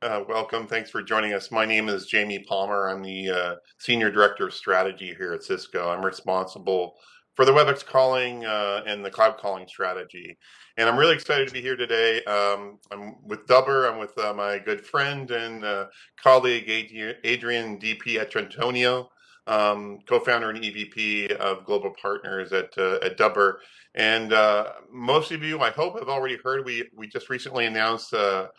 Welcome. Thanks for joining us. My name is Jamie Palmer. I'm the Senior Director of Strategy here at Cisco. I'm responsible for the WebEx calling and the cloud calling strategy. And I'm really excited to be here today. I'm with Dubber. I'm with my good friend and colleague, Adrian di Pietrantonio, co-founder and EVP of Global Partners at Dubber. And most of you, I hope, have already heard we just recently announced an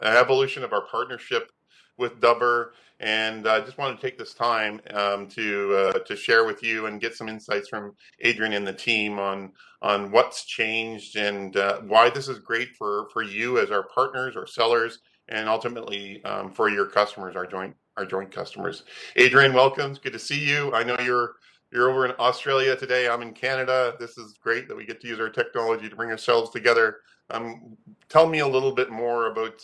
evolution of our partnership with Dubber, and I just want to take this time to share with you and get some insights from Adrian and the team on what's changed and why this is great for you as our partners, our sellers, and ultimately for your customers, our joint customers. Adrian, welcome. It's good to see you. I know you're over in Australia today. I'm in Canada. This is great that we get to use our technology to bring ourselves together. Tell me a little bit more about,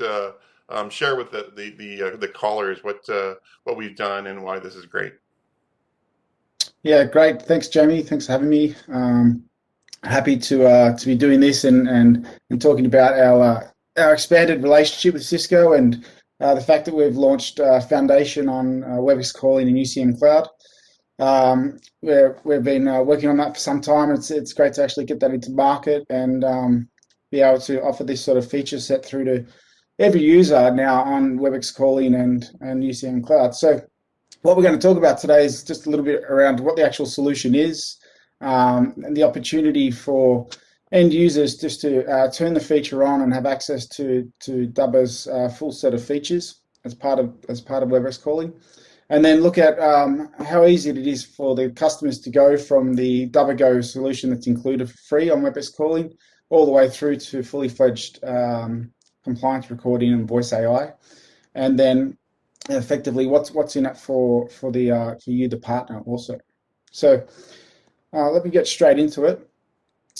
share with the callers what we've done and why this is great. Yeah, great. Thanks, Jamie. Thanks for having me. Happy to be doing this and talking about our expanded relationship with Cisco and the fact that we've launched Foundation on WebEx calling and UCM Cloud. We've been working on that for some time. It's great to actually get that into market and be able to offer this sort of feature set through to every user now on WebEx calling and UCM Cloud. So what we're going to talk about today is just a little bit around what the actual solution is and the opportunity for end users just to turn the feature on and have access to Dubber's full set of features as part of WebEx calling. And then look at how easy it is for the customers to go from the Dubber Go solution that's included for free on WebEx calling all the way through to fully fledged compliance recording and voice AI, and then effectively what's in it for you, the partner, also. So let me get straight into it.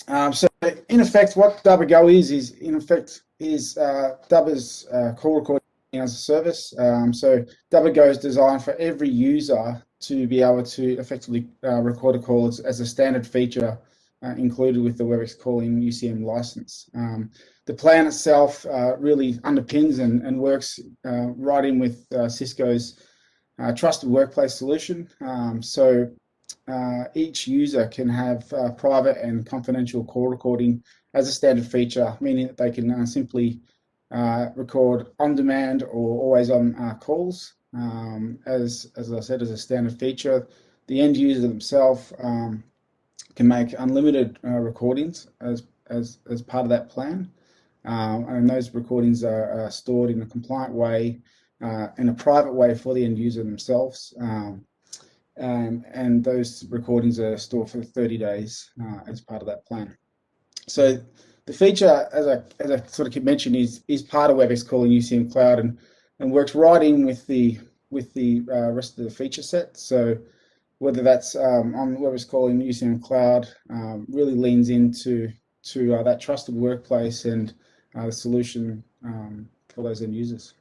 So in effect, what Dubber Go is in effect Dubber's call recording as a service. So Dubber Go is designed for every user to be able to effectively record a call as a standard feature included with the WebEx calling UCM license. The plan itself really underpins and works right in with Cisco's trusted workplace solution. So each user can have private and confidential call recording as a standard feature, meaning that they can simply record on demand or always on calls. As I said, as a standard feature, the end user themselves can make unlimited recordings as part of that plan, and those recordings are stored in a compliant way, in a private way for the end user themselves, and those recordings are stored for 30 days as part of that plan. So the feature, as I sort of mentioned, is part of WebEx calling UCM Cloud and works right in with the rest of the feature set. So whether that's on WebEx calling UCM Cloud, really leans into that trusted workplace and the solution for those end users.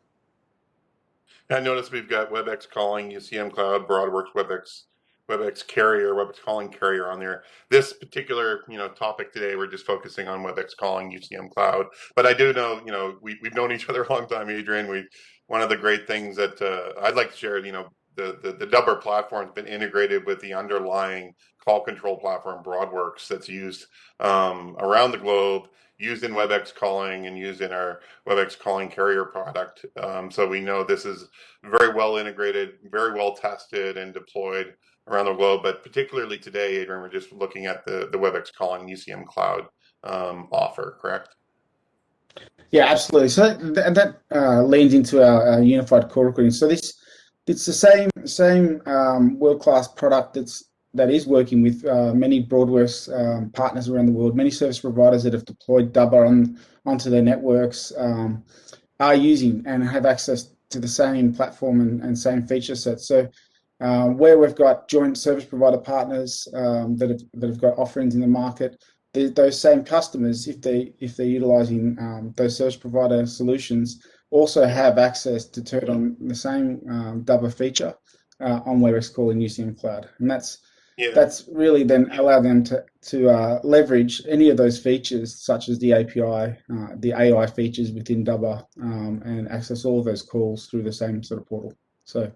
I notice we've got WebEx calling, UCM Cloud, BroadWorks, WebEx Carrier, WebEx calling carrier on there. This particular topic today, we're just focusing on WebEx calling, UCM Cloud. But I do know we've known each other a long time, Adrian. One of the great things that I'd like to share, the Dubber platform has been integrated with the underlying call control platform BroadWorks that's used around the globe, used in WebEx calling and used in our WebEx calling carrier product. So we know this is very well integrated, very well tested and deployed around the globe. But particularly today, Adrian, we're just looking at the WebEx calling UCM Cloud offer, correct? Yeah, absolutely. So that leans into our unified call recording. So it's the same world-class product that is working with many BroadWorks partners around the world. Many service providers that have deployed Dubber onto their networks are using and have access to the same platform and same feature set. So where we've got joint service provider partners that have got offerings in the market, those same customers, if they're utilizing those service provider solutions, also have access to turn on the same Dubber feature on WebEx calling UCM Cloud, and that's Yeah. that's really then allow them to leverage any of those features, such as the API, the AI features within Dubber, and access all of those calls through the same sort of portal. So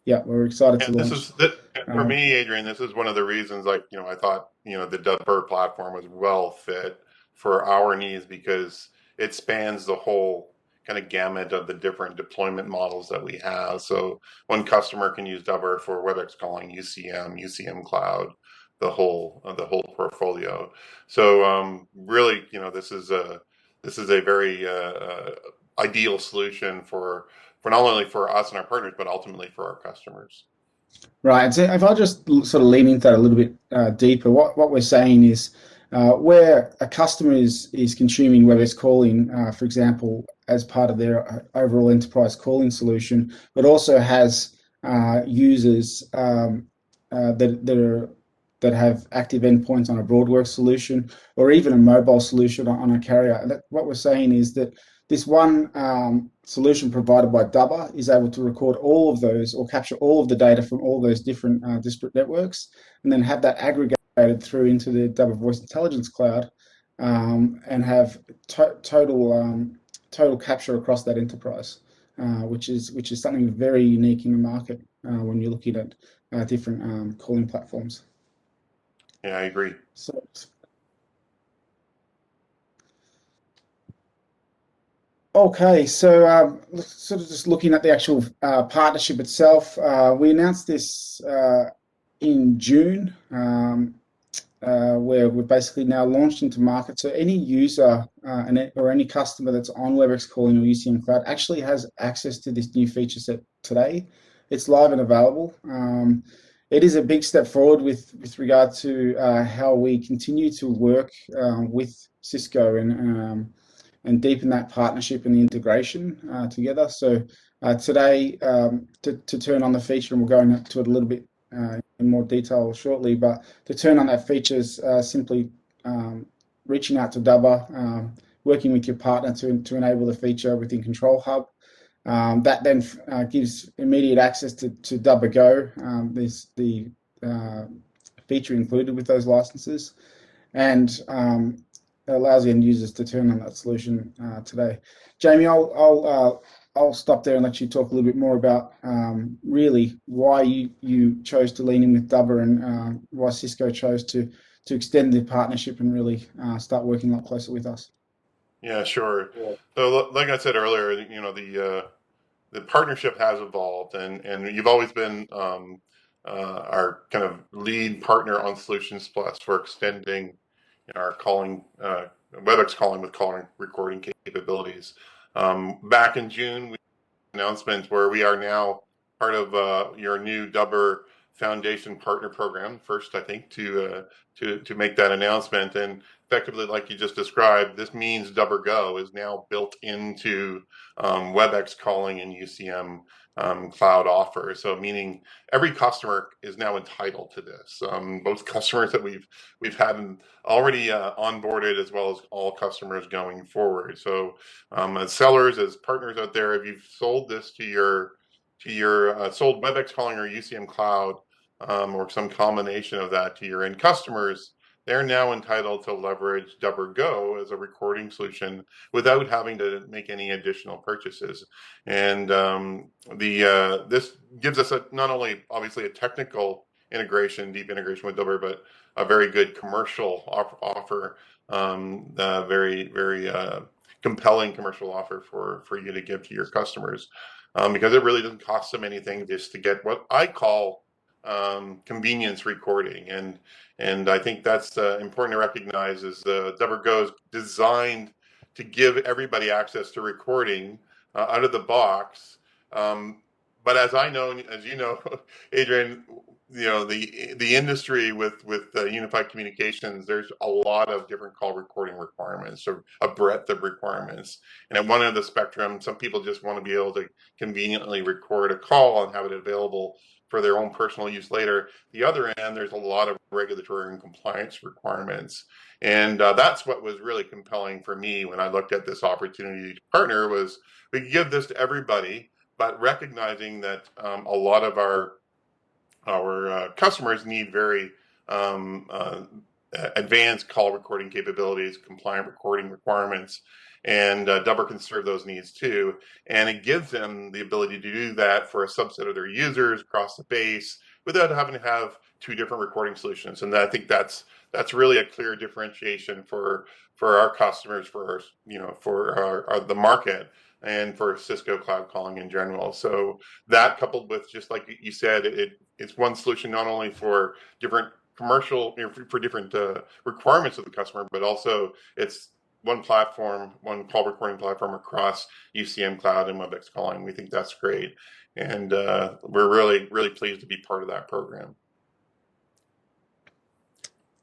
yeah, we're excited to And this launch. is that for Um, me, Adrian. This is one of the reasons, like, I thought, the Dubber platform was well fit for our needs because it spans the whole kind of gamut of the different deployment models that we have. So one customer can use Dubber for WebEx calling, UCM, UCM Cloud, the whole portfolio. So really, this is a very ideal solution for not only for us and our partners, but ultimately for our customers. Right. So if I just sort of lean into that a little bit deeper, what we're saying is where a customer is consuming WebEx calling, for example, as part of their overall enterprise calling solution, but also has users that have active endpoints on a Broadworks solution or even a mobile solution on a carrier. What we're saying is that this one solution provided by Dubber is able to record all of those or capture all of the data from all those different disparate networks and then have that aggregated through into the Dubber Voice Intelligence Cloud and have total capture across that enterprise, which is something very unique in the market when you're looking at different calling platforms. Yeah, I agree. So okay, so sort of just looking at the actual partnership itself, we announced this in June, where we've basically now launched into market. So any user or any customer that's on WebEx Calling or UCM Cloud actually has access to this new feature set today. It's live and available. It is a big step forward with regard to how we continue to work with Cisco and deepen that partnership and the integration together. So today, to turn on the feature, and we'll go into it a little bit in more detail shortly, but to turn on that feature is simply reaching out to Dubber, working with your partner to enable the feature within Control Hub. That then gives immediate access to Dubber Go. There's the feature included with those licenses, and it allows the end users to turn on that solution today. Jamie, I'll stop there and let you talk a little bit more about really why you chose to lean in with Dubber and why Cisco chose to extend the partnership and really start working a lot closer with us. Yeah, sure. So, like I said earlier, the partnership has evolved, and you've always been our kind of lead partner on Solutions Plus for extending our calling WebEx calling with calling recording capabilities. Back in June, we announcement where we are now part of your new Dubber Foundation Partner Program. First, I think to make that announcement, and effectively, like you just described, this means Dubber Go is now built into WebEx calling and UCM cloud offer. So, meaning every customer is now entitled to this. Both customers that we've had already onboarded, as well as all customers going forward. So, as sellers, as partners out there, if you've sold this to your sold WebEx calling or UCM cloud, or some combination of that to your end customers, they're now entitled to leverage Dubber Go as a recording solution without having to make any additional purchases. And the this gives us not only obviously a technical integration, deep integration with Dubber, but a very good commercial offer, very compelling commercial offer for you to give to your customers, because it really doesn't cost them anything just to get what I call convenience recording, and I think that's important to recognize is Dubber Go is designed to give everybody access to recording out of the box. Um, but as I know, as you know, Adrian, the industry with unified communications, there's a lot of different call recording requirements, or a breadth of requirements. And at one end of the spectrum, some people just want to be able to conveniently record a call and have it available for their own personal use later. The other end, there's a lot of regulatory and compliance requirements, and that's what was really compelling for me when I looked at this opportunity to partner. Was we could give this to everybody, but recognizing that a lot of our customers need very um, uh, advanced call recording capabilities, compliant recording requirements, and Dubber can serve those needs too. And it gives them the ability to do that for a subset of their users across the base without having to have two different recording solutions. And I think that's really a clear differentiation for our customers, for our, for the market, and for Cisco cloud calling in general. So that, coupled with, just like you said, it's one solution not only for different commercial, for different requirements of the customer, but also it's one platform, one call recording platform across UCM cloud and WebEx calling. We think that's great, and we're really pleased to be part of that program.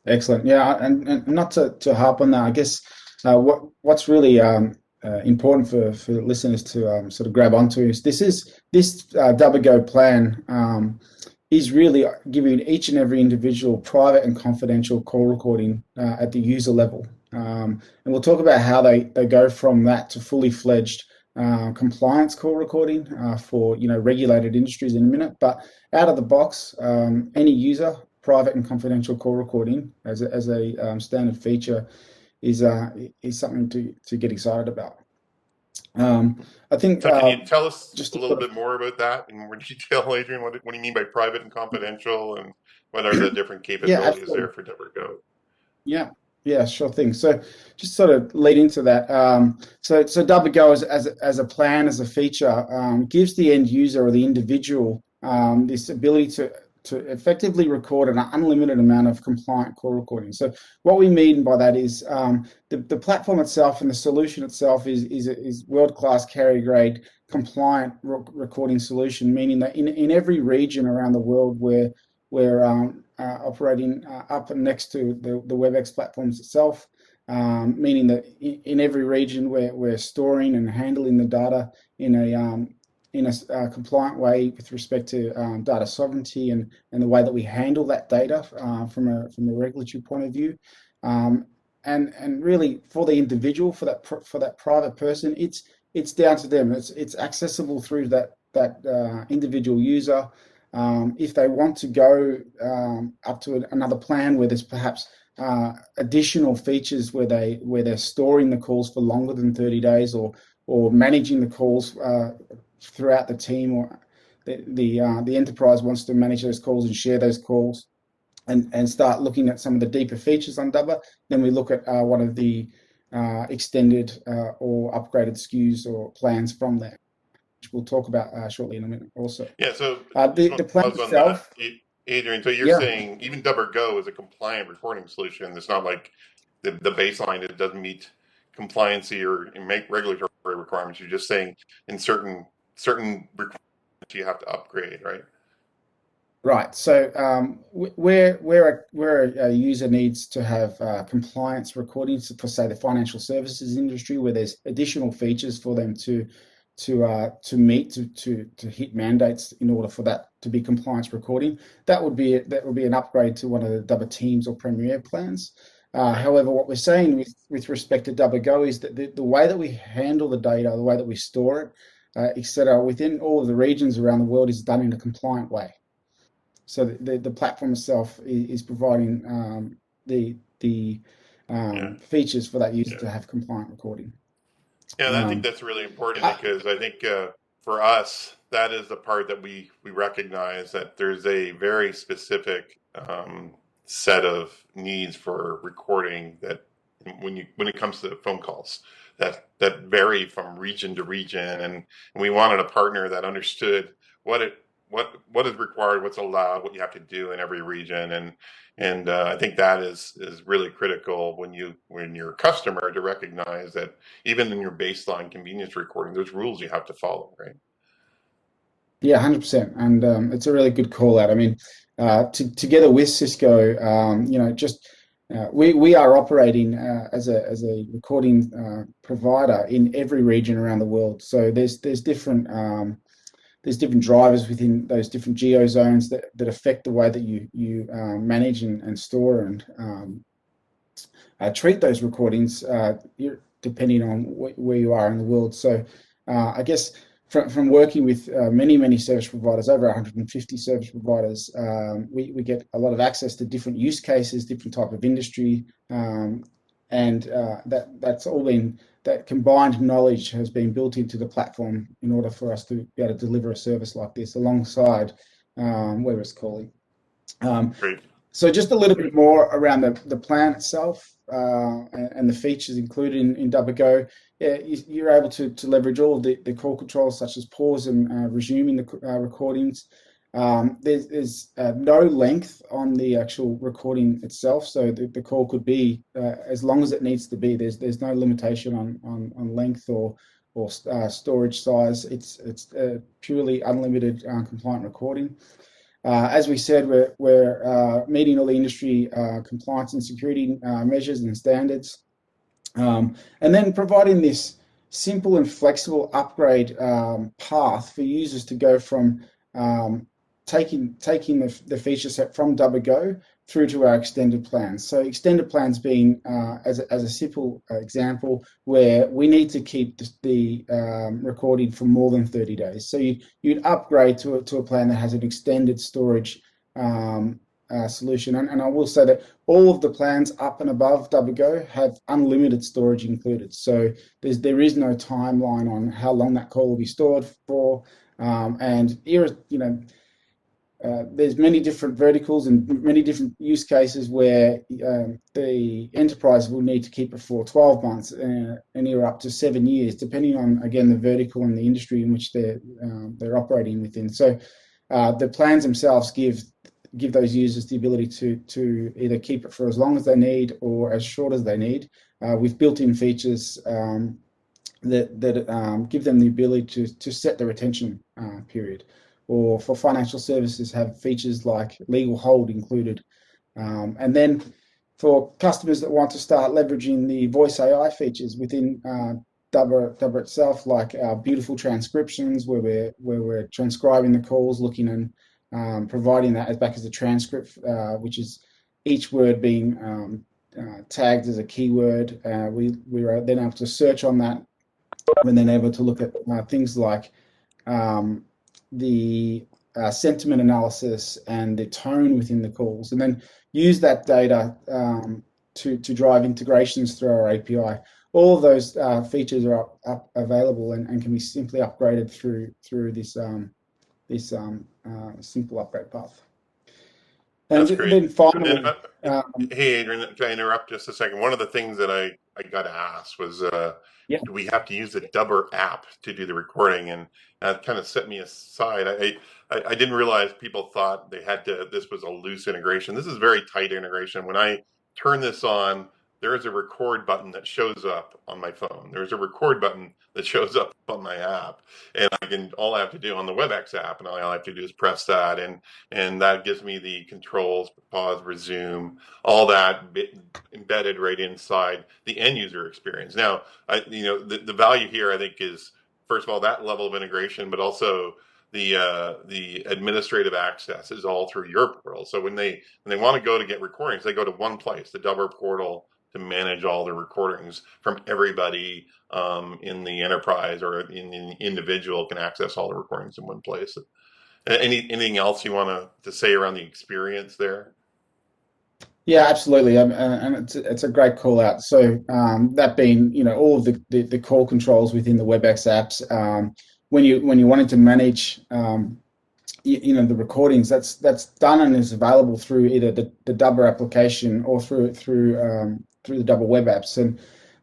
Excellent. Yeah, and not to harp on that, I guess what's really important for listeners to sort of grab onto is this Dubber Go plan is really giving each and every individual private and confidential call recording at the user level. And we'll talk about how they go from that to fully fledged compliance call recording for regulated industries in a minute. But out of the box, any user private and confidential call recording as a standard feature is something to get excited about. I think So can you tell us just a to little sort of, bit more about that in more detail, Adrian? What do you mean by private and confidential, and what are the different yeah, capabilities absolutely. there for Dubber Go? Yeah, yeah, sure thing. So just sort of lead into that. So Dubber Go as a plan, as a feature, gives the end user or the individual this ability to effectively record an unlimited amount of compliant call recording. So what we mean by that is the platform itself and the solution itself is world-class carrier grade compliant recording solution, meaning that in every region around the world where we're operating up and next to the WebEx platforms itself, meaning that in every region we're storing and handling the data in a compliant way with respect to data sovereignty and the way that we handle that data from a regulatory point of view. And really for the individual, for that private person, it's down to them. It's accessible through that individual user. If they want to go up to another plan where there's perhaps additional features where they're storing the calls for longer than 30 days, or managing the calls throughout the team, or the enterprise wants to manage those calls and share those calls, and start looking at some of the deeper features on Dubber, then we look at one of the extended or upgraded SKUs or plans from there, which we'll talk about shortly in a minute also. Yeah, so just The want to plan pause on that, itself, Adrian. So you're yeah, saying even Dubber Go is a compliant recording solution. It's not like the baseline, it doesn't meet compliancy or make regulatory requirements. You're just saying in certain requirements you have to upgrade, right? right. So where a user needs to have compliance recordings for, say, the financial services industry, where there's additional features for them to meet to hit mandates in order for that to be compliance recording, that would be an upgrade to one of the Dubber Teams or Premier plans. Right. However, what we're saying with respect to Dubber Go is that the way that we handle the data, the way that we store it, etc., within all of the regions around the world is done in a compliant way. So the platform itself is providing the Yeah. features for that user Yeah. to have compliant recording. Yeah, I think Um, that's really important uh, because I think for us, that is the part that we recognize that there's a very specific set of needs for recording that when it comes to phone calls that vary from region to region, and we wanted a partner that understood what it what is required, what's allowed, what you have to do in every region, and I think that is really critical when you're a customer to recognize that even in your baseline convenience recording, there's rules you have to follow, right? yeah, 100%, and it's a really good call out. I mean, together with Cisco, just we are operating as a recording provider in every region around the world. So there's different drivers within those different geo zones that affect the way that you manage and store and treat those recordings, depending on where you are in the world. So I guess from working with many service providers, over 150 service providers, we get a lot of access to different use cases, different type of industry, and that's all been, that combined knowledge has been built into the platform in order for us to be able to deliver a service like this alongside WebEx calling. Great. So just a little bit more around the plan itself and the features included in Dubber Go. Yeah, you're able to leverage all of the call controls such as pause and resuming the recordings. There's no length on the actual recording itself, so the call could be as long as it needs to be. There's no limitation on length or storage size. It's purely unlimited compliant recording. As we said, we're meeting all the industry compliance and security measures and standards, and then providing this simple and flexible upgrade path for users to go from taking the feature set from Dubber Go through to our extended plans. So extended plans being, as a simple example, where we need to keep the recording for more than 30 days. So you'd upgrade to a plan that has an extended storage solution. And I will say that all of the plans up and above Dubber Go have unlimited storage included. So there is no timeline on how long that call will be stored for. And there's many different verticals and many different use cases where the enterprise will need to keep it for 12 months and up to 7 years, depending on, again, the vertical and the industry in which they're operating within. So the plans themselves give those users the ability to either keep it for as long as they need or as short as they need, with built-in features that give them the ability to set the retention period. Or for financial services, have features like legal hold included. And then for customers that want to start leveraging the voice AI features within Dubber itself, like our beautiful transcriptions, where we're transcribing the calls, looking and providing that back as a transcript, which is each word being tagged as a keyword. We are then able to search on that, and then able to look at things like the sentiment analysis and the tone within the calls, and then use that data to drive integrations through our API. All of those features are available and can be simply upgraded through this simple upgrade path. And That's great. then finally, Hey, Adrian, can I interrupt just a second? One of the things that I got to ask was, yeah, do we have to use the Dubber app to do the recording? And that kind of set me aside. I didn't realize people thought they had to, this was a loose integration. This is very tight integration. When I turn this on, there is a record button that shows up on my phone. There's a record button that shows up on my app. And all I have to do on the WebEx app, and all I have to do is press that. And that gives me the controls, pause, resume, all that embedded right inside the end user experience. Now, the value here, I think, is, first of all, that level of integration, but also the administrative access is all through your portal. So when they want to go to get recordings, they go to one place, the Dubber portal, to manage all the recordings from everybody in the enterprise, or in the individual can access all the recordings in one place. Anything else you want to say around the experience there? yeah, absolutely, and it's a great call out. So that being, all of the call controls within the WebEx apps, when you wanted to manage the recordings, that's done and is available through either the Dubber application or through the Dubber web apps, and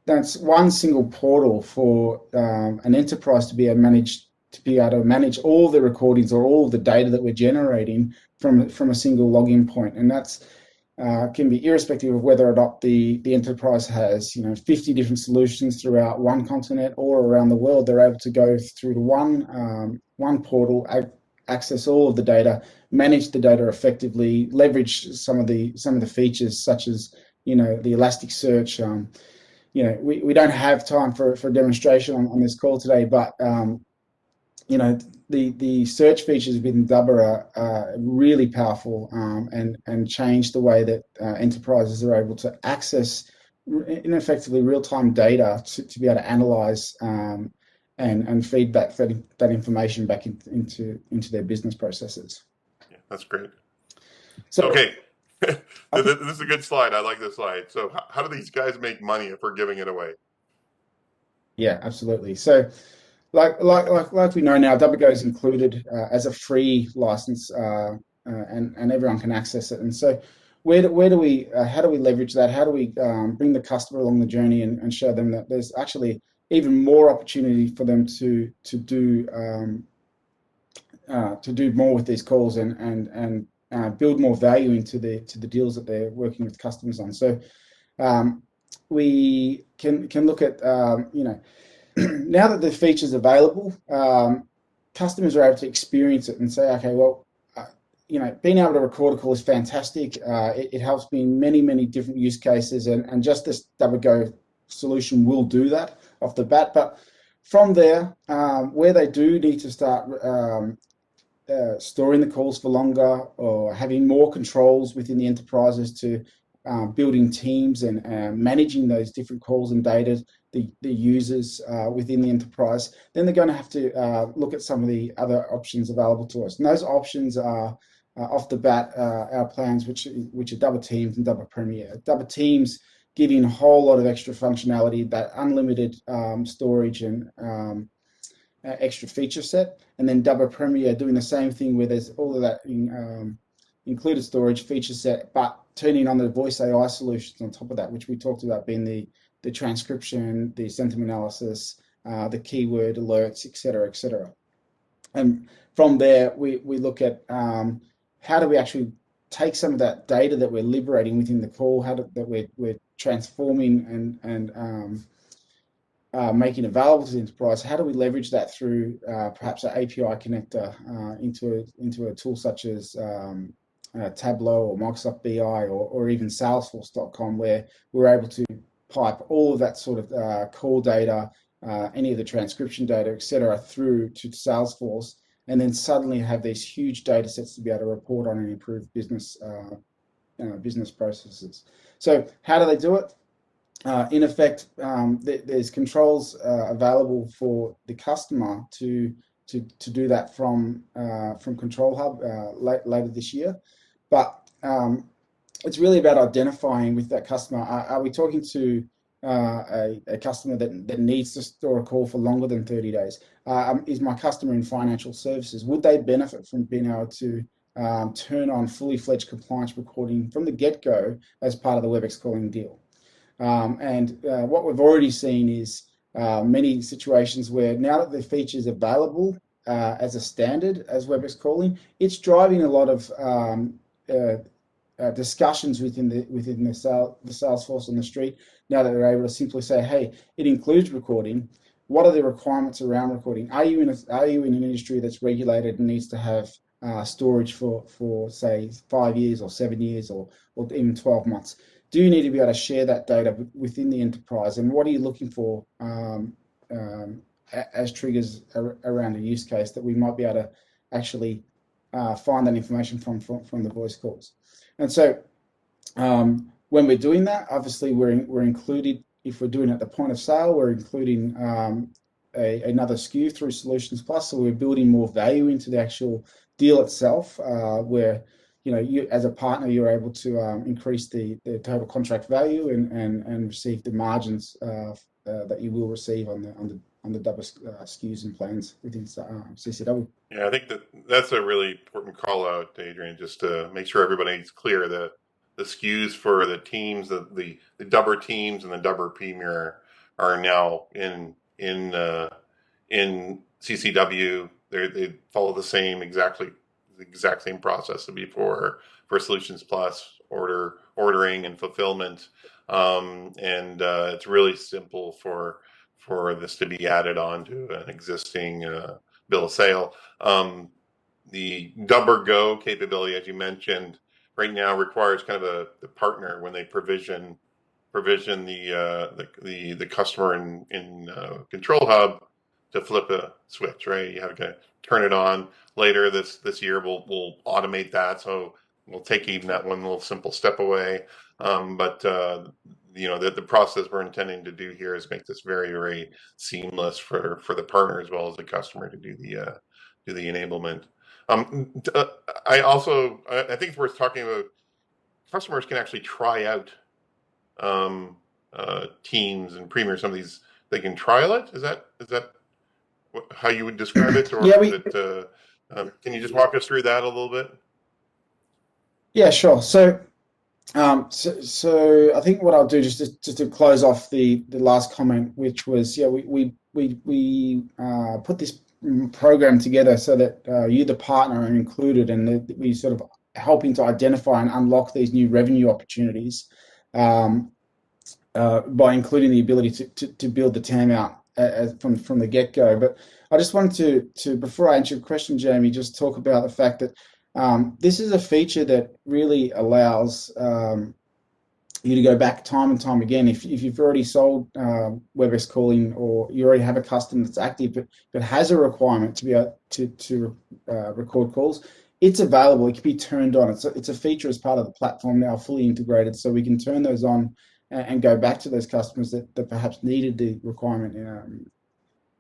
that's one single portal for an enterprise to be able to manage all the recordings or all the data that we're generating from a single login point, and that's can be irrespective of whether or not the enterprise has 50 different solutions throughout one continent or around the world. They're able to go through to one portal, access all of the data, manage the data effectively, leverage some of the features such as the Elasticsearch. We don't have time for a demonstration on this call today, but the search features within Dubber are really powerful and change the way that enterprises are able to access, in effectively, real-time data to be able to analyze and feed that information back into their business processes. Yeah, that's great. So, So okay, I this think, is a good slide. I like this slide. So, how do these guys make money if we're giving it away? yeah, absolutely. So like we know now, Dubber is included as a free license, and everyone can access it. And so, where do we how do we leverage that? How do we bring the customer along the journey and show them that there's actually even more opportunity for them to do more with these calls and build more value into the deals that they're working with customers on. So um, we can look at now that the feature's available, customers are able to experience it and say, okay, well, being able to record a call is fantastic. It helps me in many different use cases, and just this Double Go solution will do that off the bat. But from there, where they do need to start storing the calls for longer or having more controls within the enterprises to building teams and managing those different calls and data, the users within the enterprise, then they're going to have to look at some of the other options available to us. And those options are off the bat our plans, which are Double Teams and Double Premier. Double Teams giving a whole lot of extra functionality, that unlimited storage and extra feature set, and then Dubber Premier doing the same thing where there's all of that included storage feature set, but turning on the voice AI solutions on top of that, which we talked about being the transcription, the sentiment analysis, the keyword alerts, etc., etc. And from there, we look at how do we actually take some of that data that we're liberating within the call, that we're transforming and making available to the enterprise. How do we leverage that through perhaps an API connector into a tool such as Tableau or Microsoft BI or even Salesforce.com, where we're able to pipe all of that sort of call data, any of the transcription data, etc., through to Salesforce, and then suddenly have these huge data sets to be able to report on and improve business processes. So how do they do it? In effect, there's controls available for the customer to do that from Control Hub later this year. But it's really about identifying with that customer. Are we talking to a customer that needs to store a call for longer than 30 days? Is my customer in financial services? Would they benefit from being able to turn on fully fledged compliance recording from the get-go as part of the WebEx calling deal? And what we've already seen is many situations where now that the feature is available as a standard as WebEx calling, it's driving a lot of discussions within the sales force on the street. Now that they're able to simply say, "Hey, it includes recording. What are the requirements around recording? Are you in an industry that's regulated and needs to have storage for say 5 years or 7 years or even 12 months? Do you need to be able to share that data within the enterprise? And what are you looking for as triggers around a use case that we might be able to actually find that information from the voice calls?" And so when we're doing that, obviously we're included, if we're doing it at the point of sale, we're including another SKU through Solutions Plus. So we're building more value into the actual deal itself, where you as a partner, you're able to increase the total contract value and receive the margins that you will receive on the Dubber SKUs and plans within CCW. Yeah, I think that's a really important call out, Adrian, just to make sure everybody's clear that the SKUs for the teams, the Dubber teams and the Dubber Premier are now in CCW. They follow the exact same process as before for Solutions Plus, ordering and fulfillment, and it's really simple for this to be added on to an existing bill of sale. The Dubber Go capability, as you mentioned, right now requires kind of the partner when they provision the customer in Control Hub to flip a switch, right? You have to turn it on. Later this year, we'll automate that, so we'll take even that one little simple step away. But the process we're intending to do here is make this very, very seamless for the partner as well as the customer to do the enablement. I think it's worth talking about. Customers can actually try out um, Teams and Premier. Some of these they can trial it. Is that how you would describe it, or Yeah, is it? Can you just walk us through that a little bit? yeah, sure. So I think what I'll do just to close off the last comment, which was, yeah, we put this program together so that you, the partner, are included, and that we sort of helping to identify and unlock these new revenue opportunities um, by including the ability to build the TAM out from the get go. But I just wanted to before I answer your question, Jamie, just talk about the fact that this is a feature that really allows you to go back time and time again. If you've already sold WebEx calling, or you already have a customer that's active but has a requirement to be able to record calls, it's available. It can be turned on. It's a feature as part of the platform now, fully integrated, so we can turn those on and go back to those customers that perhaps needed the requirement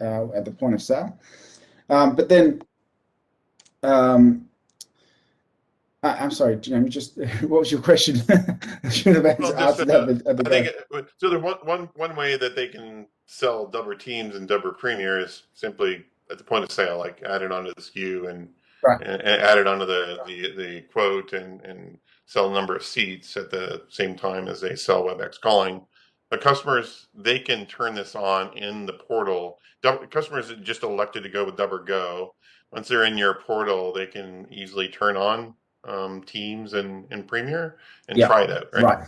at the point of sale. But then um, I'm sorry, Jamie, just what was your question? I should have Well, just answered that at the I think go. so. The one way that they can sell Dubber Teams and Dubber Premier is simply at the point of sale, like add it onto the SKU Right. and add it onto the quote and sell a number of seats at the same time as they sell WebEx calling. But customers, they can turn this on in the portal. Customers that just elected to go with Dubber Go, once they're in your portal, they can easily turn on Teams and Premier and Yeah. try it out, right? Right.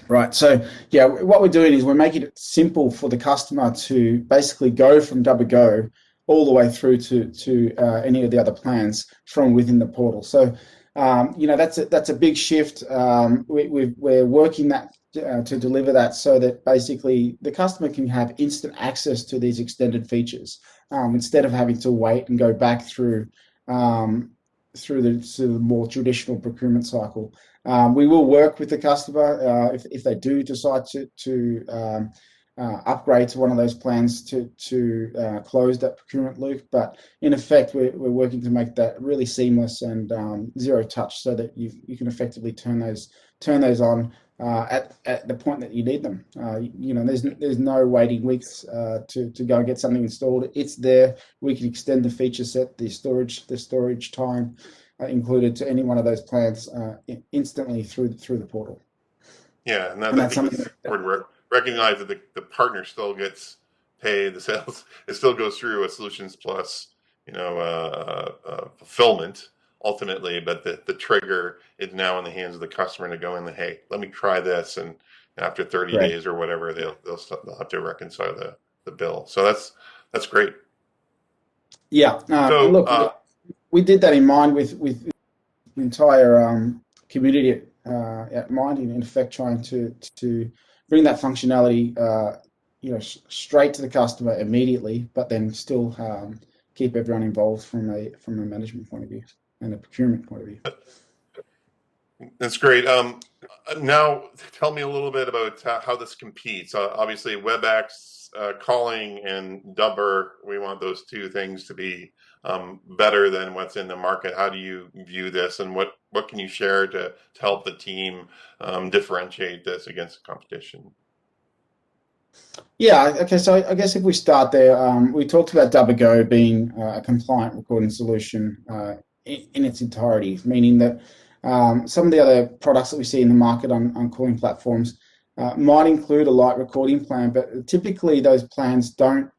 Right. So yeah, what we're doing is we're making it simple for the customer to basically go from Dubber Go all the way through to any of the other plans from within the portal. So that's a big shift. We're working that to deliver that so that basically the customer can have instant access to these extended features instead of having to wait and go back um, through the more traditional procurement cycle. We will work with the customer if they do decide to upgrade to one of those plans to close that procurement loop. But in effect, we're working to make that really seamless and zero touch, so that you can effectively turn those on at the point that you need them. There's no waiting weeks to go and get something installed. It's there. We can extend the feature set, the storage time included to any one of those plans instantly through the portal. Yeah, and And I that's think something it's important to recognize that the partner still gets paid. The sales it still goes through a Solutions Plus, fulfillment ultimately, but the trigger is now in the hands of the customer to go in. Hey, let me try this, and after 30 correct. days or whatever, they'll have to reconcile the bill. So that's great. Yeah. And So look, we did that in mind with the entire community at mind, in effect, trying to bring that functionality, straight to the customer immediately, but then still keep everyone involved from a management point of view and a procurement point of view. that's great. Now, tell me a little bit about how this competes. Obviously, WebEx calling and Dubber, we want those two things to be better than what's in the market. How do you view this, and what can you share to help the team differentiate this against the competition? Yeah, okay, so I guess if we start there, we talked about DubberGo being a compliant recording solution in its entirety, meaning that some of the other products that we see in the market on calling platforms might include a light recording plan, but typically those plans don't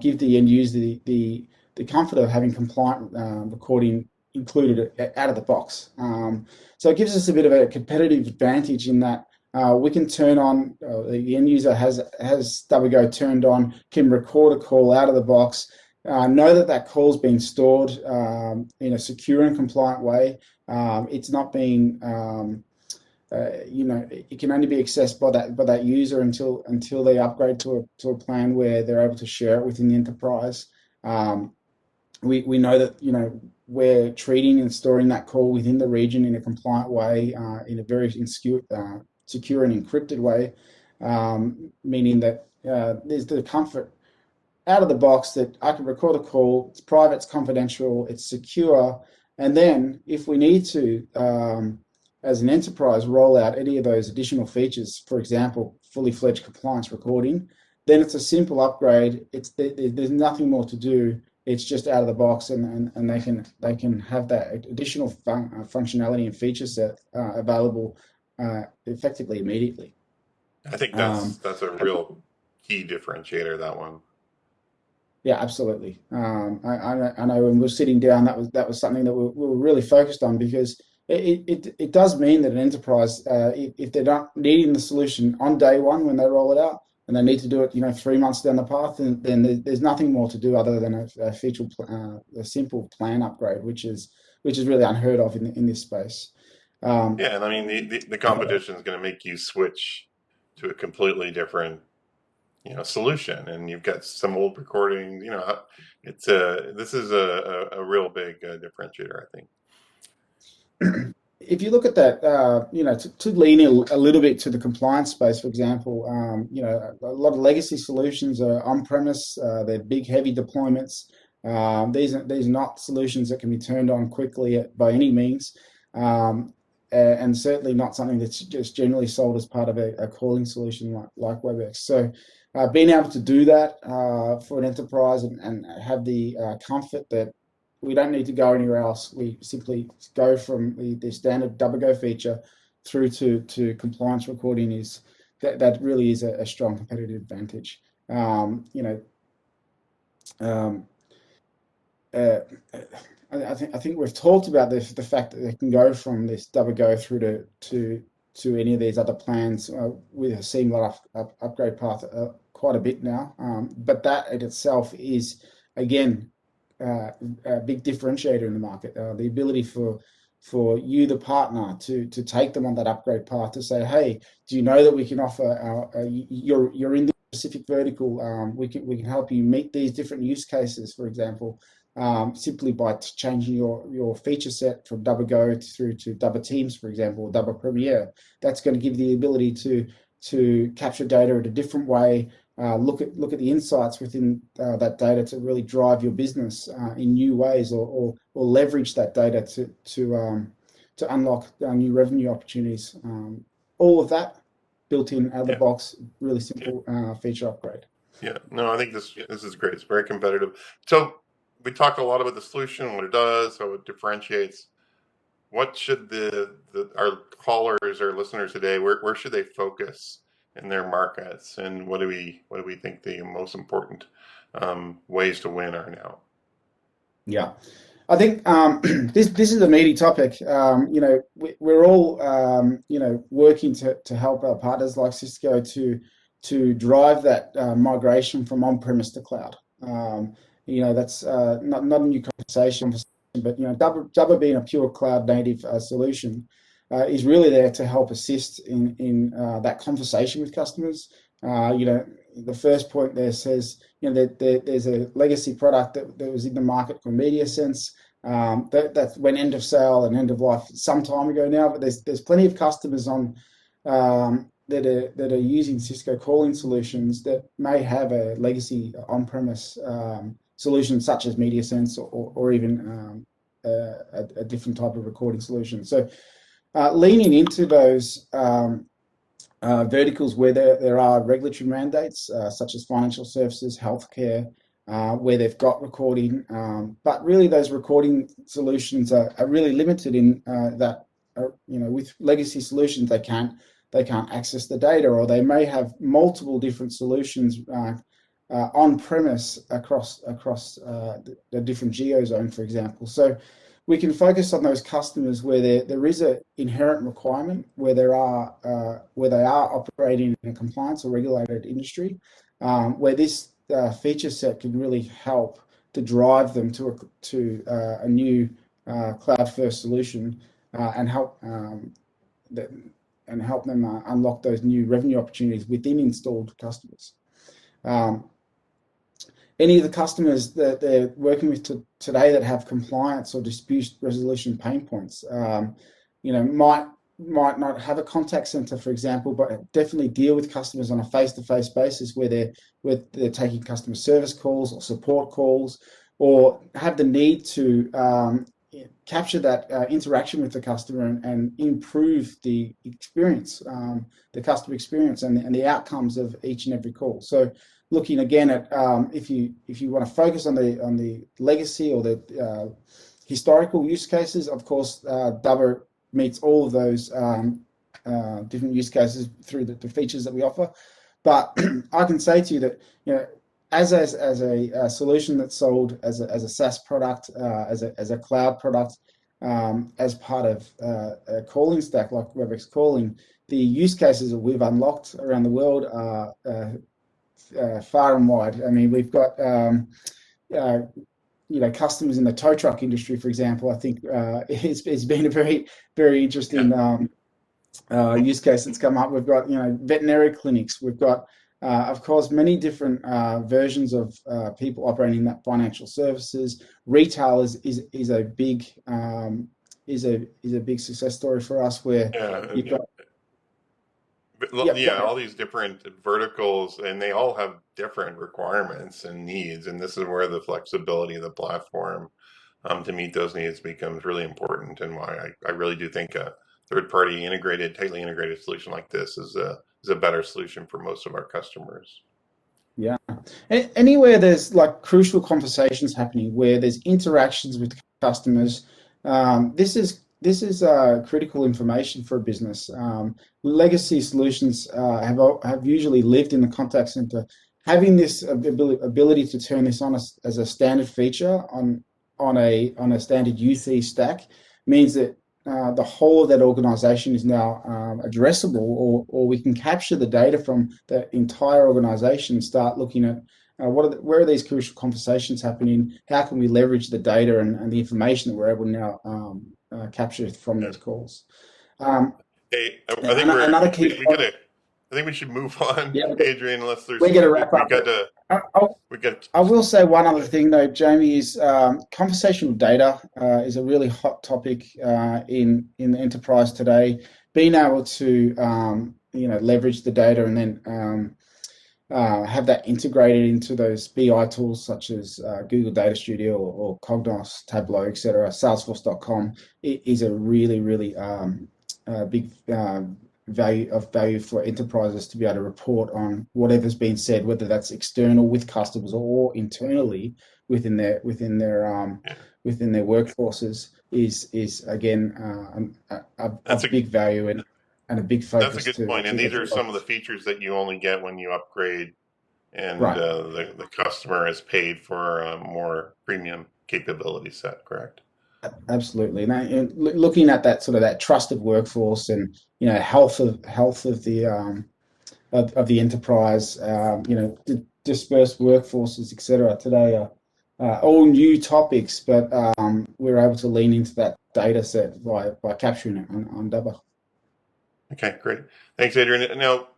give the end user the comfort of having compliant recording included out of the box. So it gives us a bit of a competitive advantage in that we can turn on, the end user has DubberGo turned on, can record a call out of the box, know that that call's been stored in a secure and compliant way. It's not being, it can only be accessed by that user until they upgrade to a plan where they're able to share it within the enterprise. We know that we're treating and storing that call within the region in a compliant way, in a very secure and encrypted way, meaning that there's the comfort out of the box that I can record a call, it's private, it's confidential, it's secure, and then if we need to, as an enterprise, roll out any of those additional features, for example, fully fledged compliance recording, then it's a simple upgrade. There's nothing more to do. It's just out of the box, and they can have that additional functionality and feature set available effectively immediately. I think Um, that's a real key differentiator, that one. Yeah, absolutely. I know when we were sitting down, that was something that we were really focused on because it does mean that an enterprise, if they're not needing the solution on day one when they roll it out, and they need to do it, 3 months down the path, then there's nothing more to do other than a simple plan upgrade, which is really unheard of in this space. Um, Yeah, and I mean the competition is going to make you switch to a completely different, solution, and you've got some old recordings. It's this is a real big differentiator, I think. if you look at that, to lean a little bit to the compliance space, for example, a lot of legacy solutions are on-premise. They're big, heavy deployments. These are not solutions that can be turned on quickly by any means, and certainly not something that's just generally sold as part of a calling solution like WebEx. So, being able to do that for an enterprise and have the comfort that we don't need to go anywhere else. We simply go from the standard Dubber feature through to compliance recording that really is a strong competitive advantage. Um, uh, I think we've talked about the fact that they can go from this Dubber through to any of these other plans with a seamless upgrade path quite a bit now. But that in itself is again a big differentiator in the market. The ability for you, the partner, to take them on that upgrade path to say, hey, do you know that we can offer you're in this specific vertical? We can help you meet these different use cases, for example, simply by changing your feature set from Dubber through to Dubber Teams, for example, or Dubber Premier. That's going to give you the ability to capture data in a different way. Look at the insights within that data to really drive your business in new ways, or leverage that data to unlock new revenue opportunities. All of that built in out of the Yeah, box, really yeah, simple feature upgrade. yeah. No, I think this is great. It's very competitive. So we talked a lot about the solution, what it does, how it differentiates. What should our callers or listeners today, where should they focus in their markets, and what do we think the most important ways to win are now? Yeah. I think this is a meaty topic. We're all working to help our partners like Cisco to drive that migration from on-premise to cloud. That's not a new conversation, but Dubber being a pure cloud native solution is really there to help assist in that conversation with customers. The first point there says that there's a legacy product that was in the market called MediaSense. That went end of sale and end of life some time ago now, but there's plenty of customers that are using Cisco calling solutions that may have a legacy on-premise solution such as MediaSense or even a different type of recording solution. So leaning into those verticals where there are regulatory mandates, such as financial services, healthcare, where they've got recording, but really those recording solutions are really limited in that. With legacy solutions, they can't access the data, or they may have multiple different solutions on premise across the different geo zone, for example. So we can focus on those customers where there is an inherent requirement, where they are operating in a compliance or regulated industry, where this feature set can really help to drive them to a new cloud-first solution and help them unlock those new revenue opportunities within installed customers. Any of the customers that they're working with today that have compliance or dispute resolution pain points, might might not have a contact center, for example, but definitely deal with customers on a face-to-face basis where they're taking customer service calls or support calls, or have the need to capture that interaction with the customer and improve the experience, the customer experience, and the outcomes of each and every call. So, looking again at if you want to focus on the legacy or the historical use cases, of course, Dubber meets all of those different use cases through the features that we offer. But I can say to you that, as a solution that's sold as a SaaS product, as a cloud product, as part of a calling stack like Webex Calling, the use cases that we've unlocked around the world are far and wide. I mean, we've got customers in the tow truck industry, for example. I think it's been a very, very interesting use case that's come up. We've got veterinary clinics. We've got of course many different versions of people operating in that financial services. Retail is a big big success story for us, where you've got all these different verticals, and they all have different requirements and needs. And this is where the flexibility of the platform to meet those needs becomes really important, and why I really do think a third-party integrated, tightly integrated solution like this is a better solution for most of our customers. Yeah. Anywhere there's like crucial conversations happening, where there's interactions with customers, this is critical information for a business. Legacy solutions have usually lived in the contact center. Having this ability to turn this on as a standard feature on a standard UC stack means that the whole of that organization is now addressable, or we can capture the data from the entire organization, start looking at where are these crucial conversations happening, how can we leverage the data and the information that we're able to now capture from those calls. Hey, Another key point. I think we should move on, Yeah, Adrian. Unless there's we're going to wrap up. we got. I will say one other thing though, Jamie, is conversational data is a really hot topic in the enterprise today. Being able to leverage the data and then have that integrated into those BI tools such as Google Data Studio or Cognos, Tableau, etc. Salesforce.com is a really, really big value for enterprises to be able to report on whatever's been said, whether that's external with customers or internally within their workforces, is again a big value and a big focus. That's a good point. And these are some of the features that you only get when you upgrade, and right. The customer is paid for a more premium capability set, correct? Absolutely. And looking at that sort of that trusted workforce and health of the enterprise, dispersed workforces, etc. Today are all new topics, but we're able to lean into that data set by capturing it on Dubber. Okay, great. Thanks, Adrian. Now,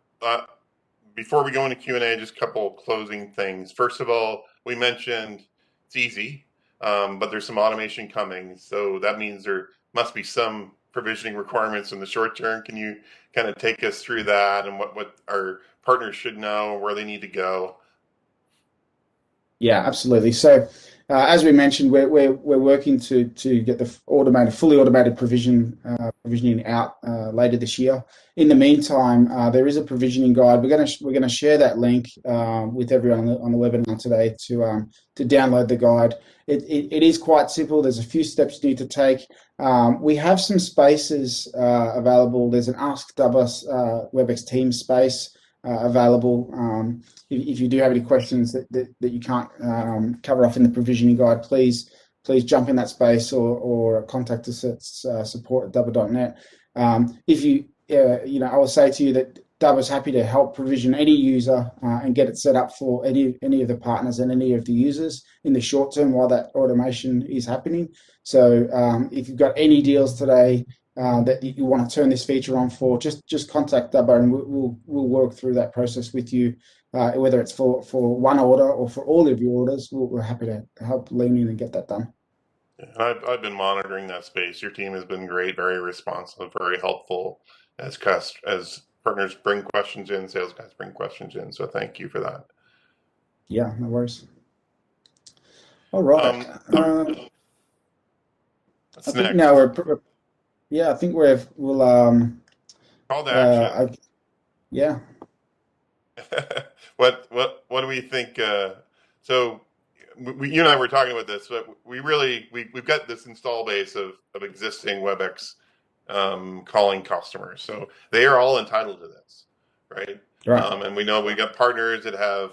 before we go into Q&A, just a couple closing things. First of all, we mentioned it's easy. But there's some automation coming, so that means there must be some provisioning requirements in the short term. Can you kind of take us through that and what our partners should know, where they need to go? Yeah, absolutely. So, as we mentioned, we're working to get the fully automated provisioning out later this year. In the meantime, there is a provisioning guide. We're gonna share that link with everyone on the webinar today to download the guide. It is quite simple. There's a few steps you need to take. We have some spaces available. There's an Ask Dubber WebEx Teams space available. If you do have any questions that you can't cover off in the provisioning guide, please jump in that space or contact us at support@dubber.net. If I will say to you that Dubber's happy to help provision any user and get it set up for any of the partners and any of the users in the short term while that automation is happening. So if you've got any deals today that you want to turn this feature on for, just contact Dubber and we'll work through that process with you. Whether it's for one order or for all of your orders, we're happy to help lean in and get that done. And I've been monitoring that space. Your team has been great, very responsive, very helpful as partners bring questions in, sales guys bring questions in. So thank you for that. Yeah, no worries. All right. Um, I what's think now next? yeah, I think we'll Call to action. uh I, yeah. What do we think? So you and I were talking about this, but we've got this install base of existing WebEx calling customers, so they are all entitled to this, right? Right. And we know we got partners that have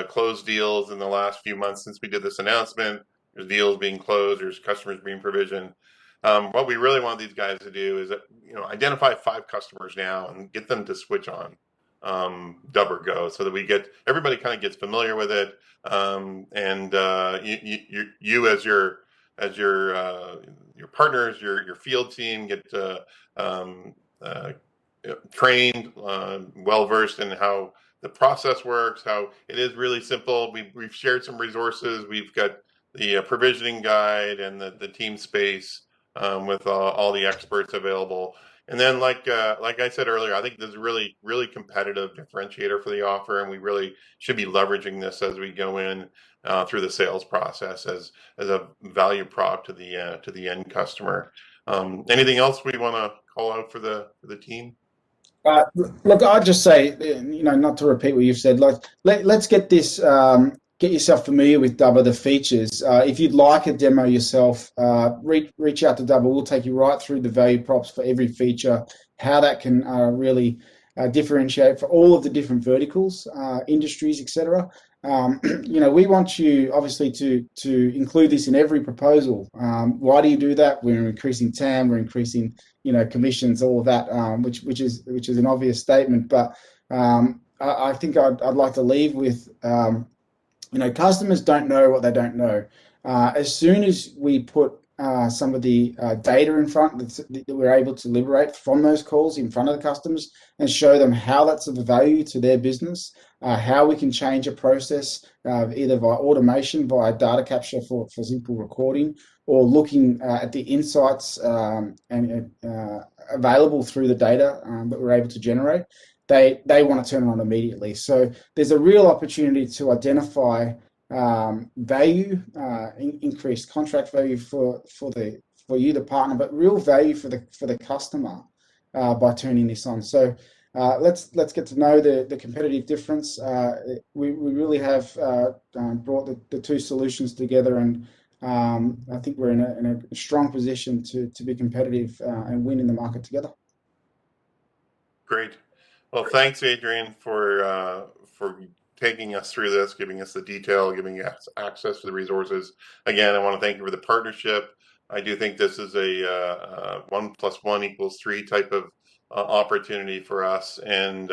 closed deals in the last few months since we did this announcement. There's deals being closed. There's customers being provisioned. What we really want these guys to do is identify 5 customers now and get them to switch on Dubber Go, so that we get everybody kind of gets familiar with it, and you as your partners, your field team get um, uh, trained, well versed in how the process works, how it is really simple. We've shared some resources. We've got the provisioning guide and the team space with all the experts available. And then, like I said earlier, I think this is really competitive differentiator for the offer, and we really should be leveraging this as we go in through the sales process as a value prop to the end customer. Anything else we want to call out for the team? Uh, Look, I'd just say, not to repeat what you've said, like let's get this, get yourself familiar with Dubber, the features. If you'd like a demo yourself, reach out to Dubber. We'll take you right through the value props for every feature, how that can really differentiate for all of the different verticals, industries, etc. We want you obviously to include this in every proposal. Why do you do that? We're increasing TAM, we're increasing commissions, all of that, which is an obvious statement. But I think I'd like to leave with customers don't know what they don't know. As soon as we put some of the data in front that we're able to liberate from those calls in front of the customers and show them how that's of value to their business, how we can change a process either via automation, via data capture for simple recording, or looking at the insights and available through the data that we're able to generate. They want to turn it on immediately. So there's a real opportunity to identify value, increased contract value for you, the partner, but real value for the customer by turning this on. So let's get to know the competitive difference. We really have brought the two solutions together, and I think we're in a strong position to be competitive and win in the market together. Great. Well, thanks, Adrian, for taking us through this, giving us the detail, giving us access to the resources. Again, I want to thank you for the partnership. I do think this is a 1 + 1 = 3 type of opportunity for us. And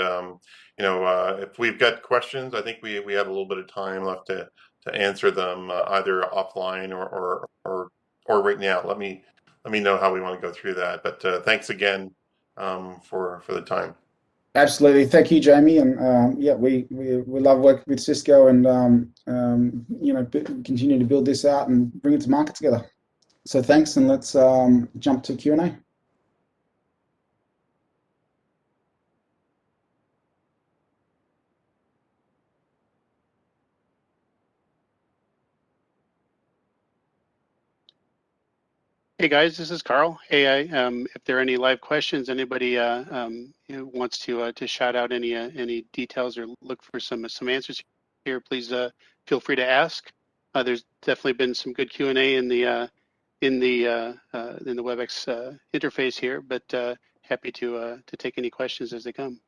if we've got questions, I think we have a little bit of time left to answer them either offline or right now. Let me know how we want to go through that. But thanks again for the time. Absolutely. Thank you, Jamie. And yeah, we love working with Cisco and continue to build this out and bring it to market together. So thanks, and let's jump to Q&A. Hey guys, this is Carl. Hey, if there are any live questions, anybody wants to shout out any details or look for some answers here, please feel free to ask. There's definitely been some good Q&A in the WebEx interface here, but happy to take any questions as they come.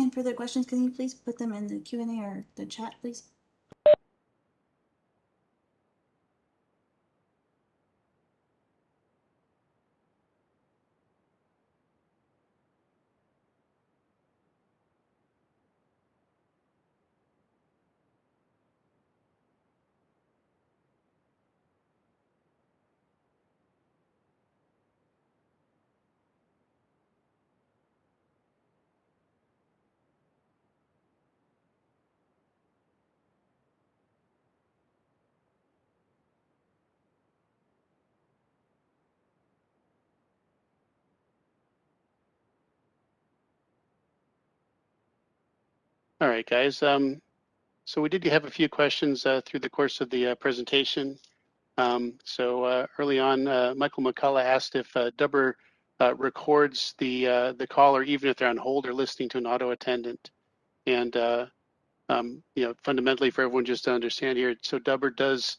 any further questions, can you please put them in the Q&A or the chat, please? All right, guys. So we did have a few questions through the course of the presentation. Early on, Michael McCullough asked if Dubber records the caller even if they're on hold or listening to an auto attendant. And fundamentally, for everyone just to understand here, so Dubber does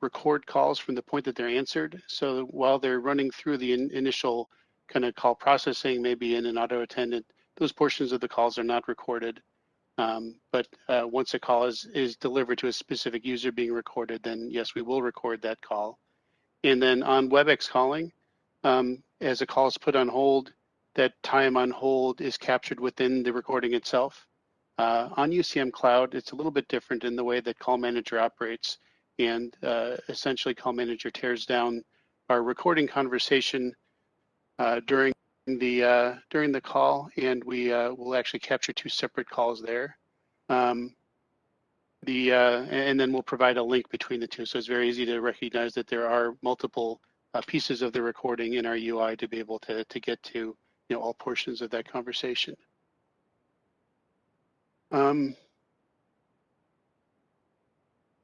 record calls from the point that they're answered. So while they're running through the initial kind of call processing, maybe in an auto attendant, those portions of the calls are not recorded. But once a call is delivered to a specific user being recorded, then yes, we will record that call. And then on WebEx calling, as a call is put on hold, that time on hold is captured within the recording itself. On UCM Cloud, it's a little bit different in the way that Call Manager operates. And essentially, Call Manager tears down our recording conversation during the call, and we will actually capture two separate calls there. And then we'll provide a link between the two. So it's very easy to recognize that there are multiple pieces of the recording in our UI to be able to get to all portions of that conversation.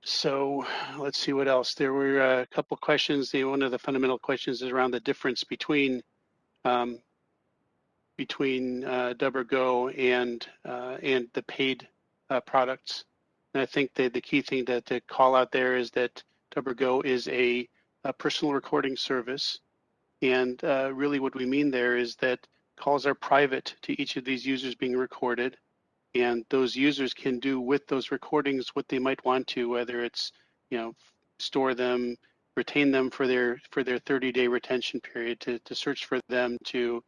So let's see what else. There were a couple questions. One of the fundamental questions is around the difference between Dubber Go and the paid products. And I think the key thing to call out there is that Dubber Go is a personal recording service. And really what we mean there is that calls are private to each of these users being recorded. And those users can do with those recordings what they might want to, whether it's, store them, retain them for their 30-day retention period, to search for them, to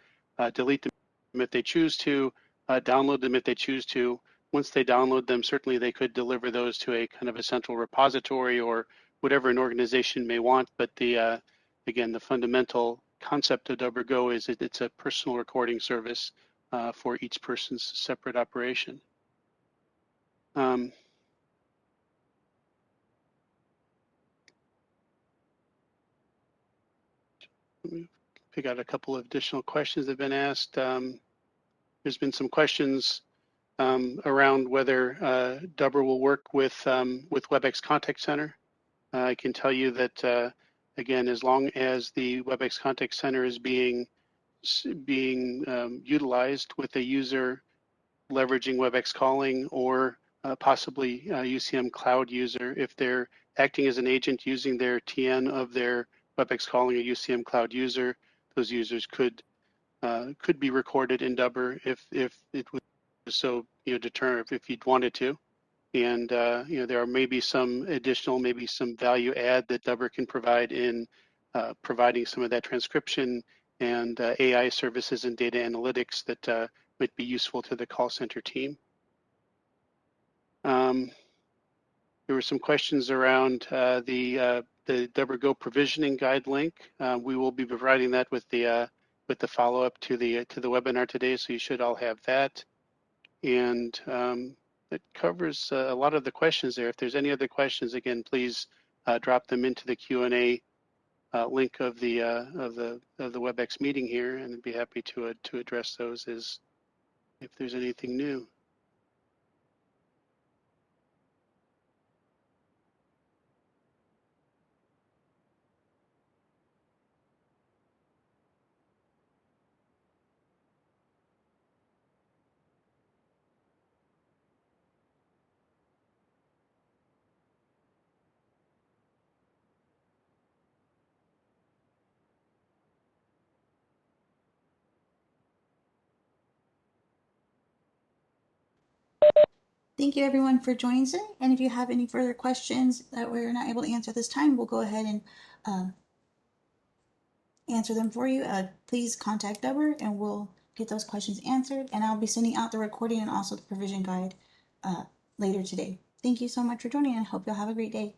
delete them if they choose to, download them if they choose to. Once they download them, certainly they could deliver those to a kind of a central repository or whatever an organization may want. But again, the fundamental concept of Dubber Go is it's a personal recording service for each person's separate operation. Let me pick out a couple of additional questions that have been asked. There's been some questions around whether Dubber will work with WebEx Contact Center. I can tell you that again, as long as the WebEx Contact Center is being utilized with a user leveraging WebEx calling or possibly UCM Cloud user, if they're acting as an agent using their TN of their WebEx calling a UCM Cloud user, those users could be recorded in Dubber if it was so determined, if you'd wanted to. And there are maybe some additional, maybe some value add that Dubber can provide in providing some of that transcription and AI services and data analytics that might be useful to the call center team. There were some questions around the Dubber Go provisioning guide link. We will be providing that with the follow-up to the webinar today, so you should all have that. And it covers a lot of the questions there. If there's any other questions, again, please drop them into the Q&A link of the WebEx meeting here, and I'd be happy to address those as if there's anything new. Thank you everyone for joining today. And if you have any further questions that we're not able to answer this time, we'll go ahead and answer them for you. Please contact Dubber and we'll get those questions answered. And I'll be sending out the recording and also the provision guide later today. Thank you so much for joining and I hope you'll have a great day.